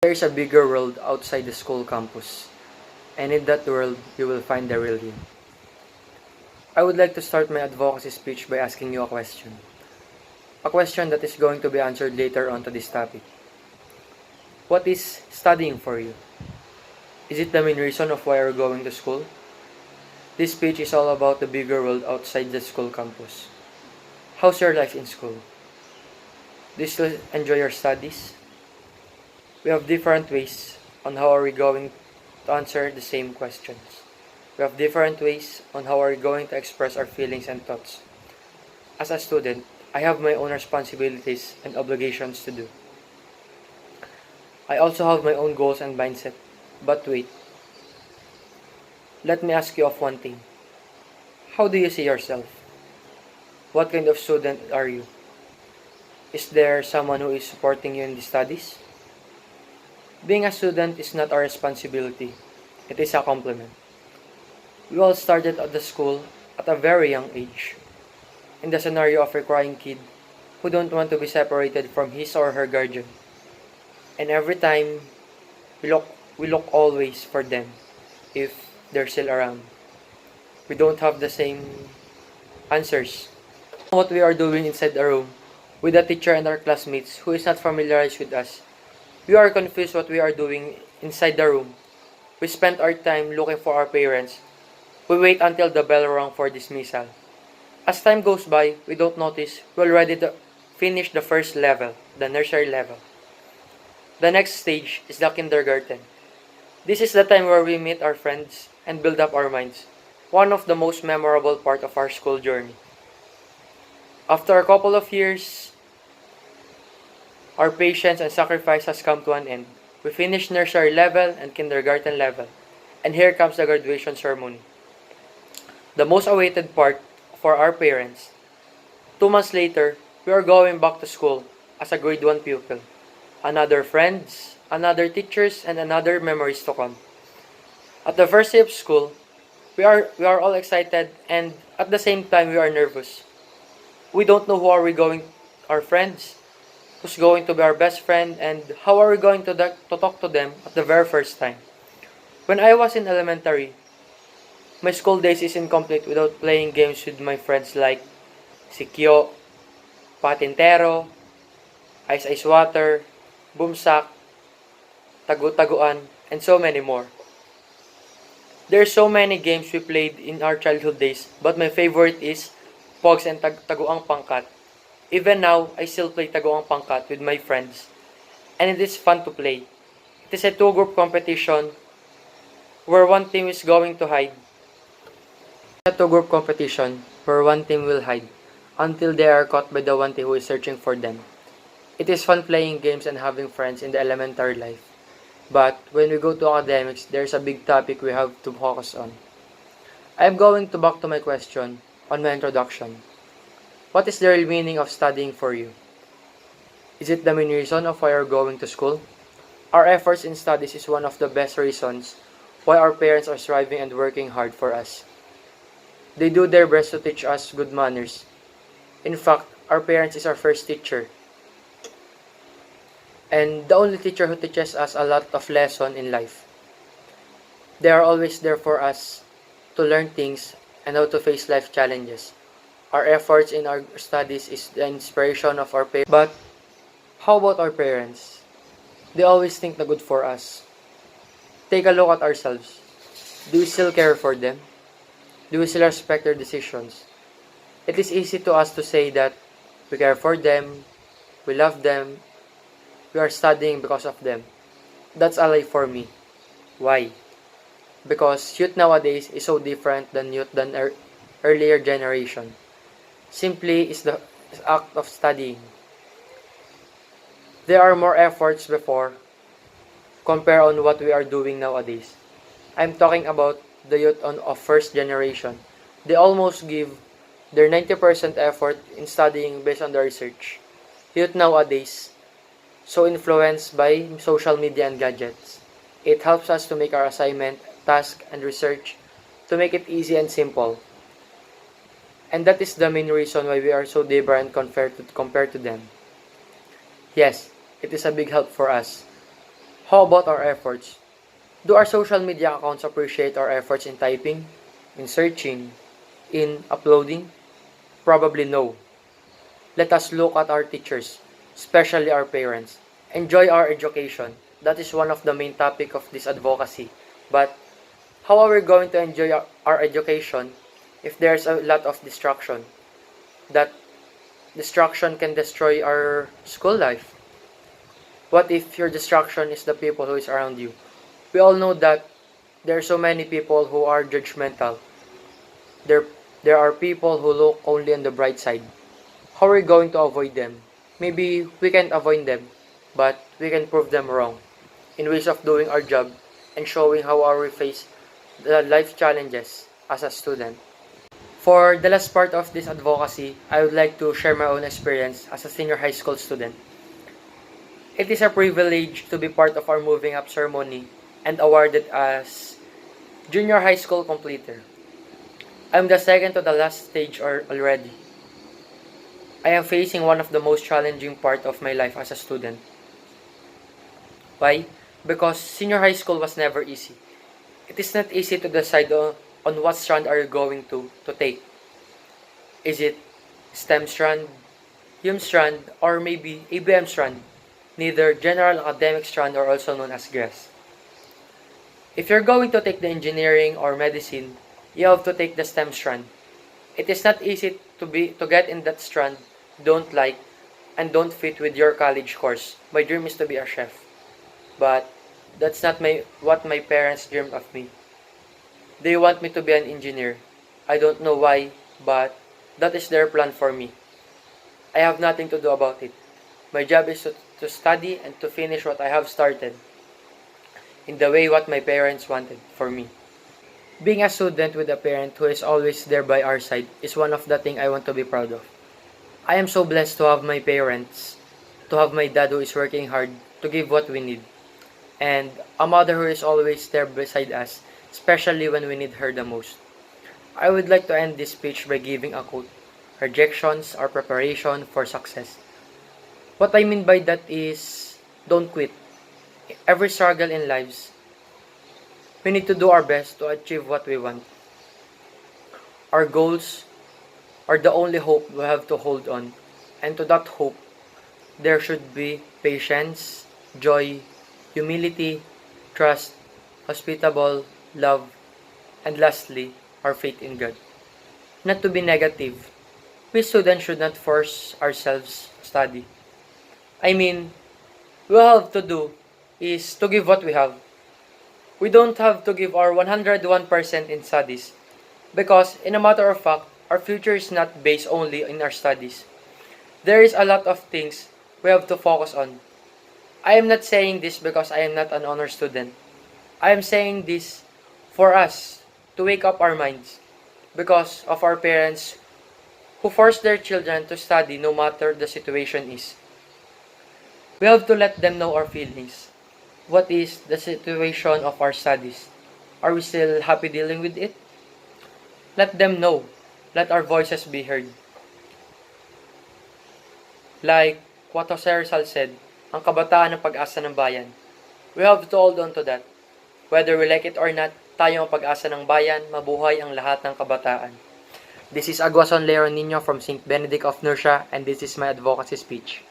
There is a bigger world outside the school campus, and in that world, you will find the real you. I would like to start my advocacy speech by asking you a question. A question that is going to be answered later on to this topic. What is studying for you? Is it the main reason of why you're going to school? This speech is all about the bigger world outside the school campus. How's your life in school? Do you still enjoy your studies? We have different ways on how are we going to answer the same questions. We have different ways on how are we going to express our feelings and thoughts. As a student, I have my own responsibilities and obligations to do. I also have my own goals and mindset. But wait, let me ask you of one thing. How do you see yourself? What kind of student are you? Is there someone who is supporting you in the studies? Being a student is not our responsibility. It is a compliment. We all started at the school at a very young age. In the scenario of a crying kid who don't want to be separated from his or her guardian. And every time, we look always for them if they're still around. We don't have the same answers. What we are doing inside the room with the teacher and our classmates who is not familiarized with us. We are confused what we are doing inside the room. We spend our time looking for our parents. We wait until the bell rang for dismissal. As time goes by, we don't notice we're ready to finish the first level, the nursery level. The next stage is the kindergarten. This is the time where we meet our friends and build up our minds. One of the most memorable part of our school journey. After a couple of years, our patience and sacrifice has come to an end. We finished nursery level and kindergarten level. And here comes the graduation ceremony. The most awaited part for our parents. 2 months later, we are going back to school as a grade 1 pupil. Another friends, another teachers, and another memories to come. At the first day of school, we are all excited and at the same time we are nervous. We don't know who are we going, our friends, who's going to be our best friend, and how are we going to talk to them at the very first time. When I was in elementary, my school days is incomplete without playing games with my friends like Sikyo, Patintero, Ice Water, Bumsak, Tagu-Taguan, and so many more. There are so many games we played in our childhood days, but my favorite is Pogs and Taguang Pangkat. Even now, I still play Taguang Pangkat with my friends, and it is fun to play. It is a two-group competition where one team is going to hide. A two-group competition where one team will hide until they are caught by the one team who is searching for them. It is fun playing games and having friends in the elementary life. But when we go to academics, there's a big topic we have to focus on. I am going to back to my question on my introduction. What is the real meaning of studying for you? Is it the main reason of why you're going to school? Our efforts in studies is one of the best reasons why our parents are striving and working hard for us. They do their best to teach us good manners. In fact, our parents is our first teacher. And the only teacher who teaches us a lot of lessons in life. They are always there for us to learn things and how to face life challenges. Our efforts in our studies is the inspiration of our parents. But how about our parents? They always think the good for us. Take a look at ourselves. Do we still care for them? Do we still respect their decisions? It is easy to us to say that we care for them, we love them, we are studying because of them. That's a lie for me. Why? Because youth nowadays is so different than earlier generation. Simply is the act of studying. There are more efforts before compare on what we are doing nowadays. I'm talking about the youth of first generation. They almost give their 90% effort in studying based on the research. Youth nowadays so influenced by social media and gadgets. It helps us to make our assignment, task, and research to make it easy and simple. And that is the main reason why we are so different compared to them. Yes, it is a big help for us. How about our efforts? Do our social media accounts appreciate our efforts in typing, in searching, in uploading? Probably no. Let us look at our teachers, especially our parents. Enjoy our education. That is one of the main topic of this advocacy. But how are we going to enjoy our education if there's a lot of distraction? That distraction can destroy our school life. What if your distraction is the people who is around you? We all know that there are so many people who are judgmental. There, there are people who look only on the bright side. How are we going to avoid them? Maybe we can't avoid them, but we can prove them wrong in ways of doing our job and showing how we face the life challenges as a student. For the last part of this advocacy, I would like to share my own experience as a senior high school student. It is a privilege to be part of our moving up ceremony and awarded as junior high school completer. I'm the second to the last stage already. I am facing one of the most challenging part of my life as a student. Why? Because senior high school was never easy. It is not easy to decide on what strand are you going to take. Is it STEM strand, HUM strand, or maybe ABM strand? Neither general academic strand or also known as GRES. If you're going to take the engineering or medicine, you have to take the STEM strand. It is not easy to get in that strand, don't like, and don't fit with your college course. My dream is to be a chef. But that's not what my parents dreamed of me. They want me to be an engineer. I don't know why, but that is their plan for me. I have nothing to do about it. My job is to study and to finish what I have started in the way what my parents wanted for me. Being a student with a parent who is always there by our side is one of the things I want to be proud of. I am so blessed to have my parents, to have my dad who is working hard to give what we need, and a mother who is always there beside us, especially when we need her the most. I would like to end this speech by giving a quote: "Rejections are preparation for success." What I mean by that is, don't quit. Every struggle in lives, we need to do our best to achieve what we want. Our goals are the only hope we have to hold on. And to that hope, there should be patience, joy, humility, trust, hospitable, love, and lastly, our faith in God. Not to be negative, we students should not force ourselves to study. I mean, what we have to do is to give what we have. We don't have to give our 101% in studies. Because, in a matter of fact, our future is not based only in our studies. There is a lot of things we have to focus on. I am not saying this because I am not an honor student. I am saying this for us to wake up our minds because of our parents who force their children to study no matter the situation is. We have to let them know our feelings. What is the situation of our studies? Are we still happy dealing with it? Let them know. Let our voices be heard. Like what Jose Rizal said, ang kabataan ng pag-asa ng bayan. We have to hold on to that. Whether we like it or not, tayo ang pag-asa ng bayan, mabuhay ang lahat ng kabataan. This is Aguason, Leiron, Niño from St. Benedict of Nursia, and this is my advocacy speech.